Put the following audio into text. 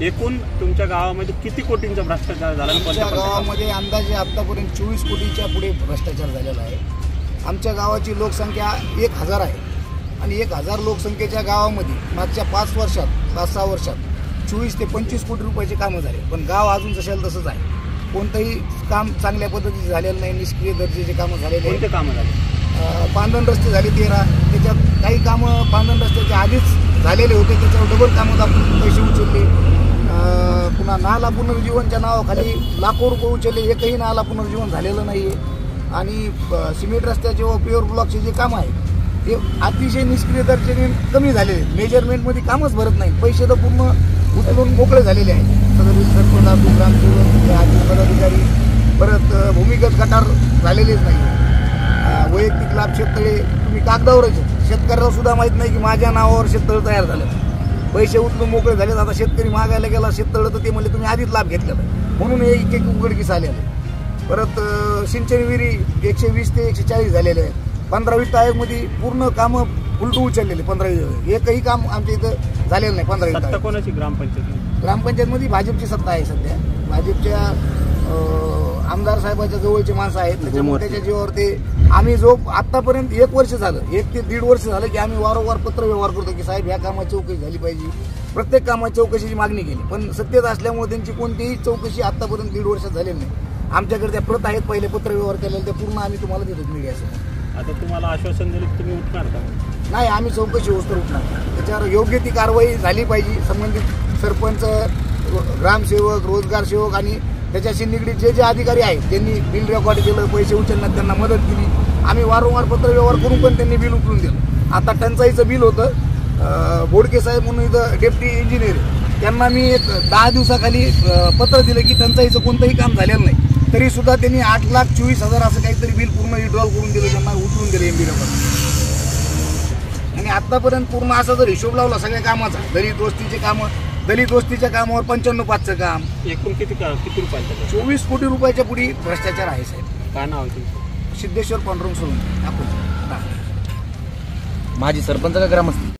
एकूण तुमच्या गावामध्ये किती कोटींचा भ्रष्टाचार झाला? आमच्या गावामध्ये अंदाजे आतापर्यंत 24 कोटीच्या पुढे भ्रष्टाचार झालेला आहे। आमच्या गावाची लोकसंख्या 1000 आहे आणि 1000 लोकसंख्येच्या गावामध्ये मागच्या 5-6 वर्षात 24 ते 25 कोटी रुपयाचे कामं झाले, पण गाव अजून जशाला तसंच आहे। कोणतंही काम चांगल्या पद्धतीचे झालेलं नाही, निष्क्रिय दर्जाचे कामं झालेले। कोणते कामं झाले? पांधन रस्ते झाले 13, त्याच्यात काही कामं पांधन रस्त्याच्या आधीच झालेले होते, त्याच्यावर डबल कामं दाखवून पैसे उचलले। पुन्हा नाला पुनर्जीवनच्या नावाखाली लाखो रुपये उचलले, एकही नाला पुनर्जीवन झालेलं नाही आहे। आणि सिमेंट रस्त्याचे व प्युअर ब्लॉकचे जे कामं आहे ते अतिशय निष्क्रिय दर्जाने कमी झालेले, मेजरमेंटमध्ये कामच भरत नाही, पैसे तर पूर्ण उचलून मोकळे झालेले आहेत। सदर सरपंच, ग्रामसेवक, आधी पदाधिकारी, परत भूमिगत गटार झालेलेच नाही। वैयक्तिक लाभ शेततळे तुम्ही कागदावरच, शेतकऱ्याला सुद्धा माहीत नाही की माझ्या नावावर शेततळ तयार झालं, पैसे उचलून मोकळे झाले। आता शेतकरी मागायला गेला शेततळ तर ते म्हणले तुम्ही आधीच लाभ घेतलेला, म्हणून हे एक उघडकीस आलेलं। परत सिंचन विहिरी 120 ते 140 झालेले आहेत। 15 वित्त आयोगमध्ये पूर्ण कामं उलटू उचललेले, 15 एकही काम आमच्या इथं झालेलं नाही। 15 वित्त सत्ता कोणाची ग्रामपंचायतमध्ये भाजपची सत्ता आहे सध्या। भाजपच्या आमदार साहेबांच्या जवळचे माणसं आहेत, त्याच्यामुळे त्याच्या जीवावर ते आम्ही जो आतापर्यंत 1 वर्ष झालं, 1 ते 1.5 वर्ष झालं की आम्ही वारंवार पत्र व्यवहार करतो की साहेब ह्या कामाची चौकशी झाली पाहिजे, प्रत्येक कामाची चौकशीची मागणी केली, पण सत्तेत असल्यामुळे त्यांची कोणतीही चौकशी आतापर्यंत 1.5 वर्षात झालेली नाही। आमच्याकडे त्या प्रत आहेत, पहिले पत्र व्यवहार केलेले ते पूर्ण आम्ही तुम्हाला देतो मीडियासमोर। आता तुम्हाला आश्वासन दिलं की तुम्ही उठणार का? नाही, आम्ही चौकशी होस्तर उठणार, त्याच्यावर योग्य ती कारवाई झाली पाहिजे। संबंधित सरपंच, ग्रामसेवक, रोजगार सेवक आणि त्याच्याशी निगडीत जे अधिकारी आहेत त्यांनी बिल रेकॉर्ड केलं, पैसे उचलण्यात त्यांना मदत केली। आम्ही वारंवार पत्र व्यवहार करून पण त्यांनी बिल उचलून दिलं। आता टंचाईचं बिल होतं, बोडके साहेब म्हणून इथं डेप्टी इंजिनियर, त्यांना मी एक 10 दिवसाखाली पत्र दिलं की टंचाईचं कोणतंही काम झालेलं नाही, तरी सुद्धा त्यांनी 8,24,000 असं काहीतरी बिल पूर्ण विड्रॉल करून दिलं, त्यांना उचलून दिलं एमबी रेकॉर्ड। आणि आतापर्यंत पूर्ण असा जर हिशोब लावला सगळ्या कामाचा, दलित वस्तीच्या कामावर 55/5चं काम, एकूण किती रुपयाचं? 24 कोटी रुपयाच्या पुढे भ्रष्टाचार आहे साहेब। काय नाव आहे तुमचं? सिद्धेश्वर पांडुरंग सोळंके, आपण माजी सरपंच का ग्रामस्थ?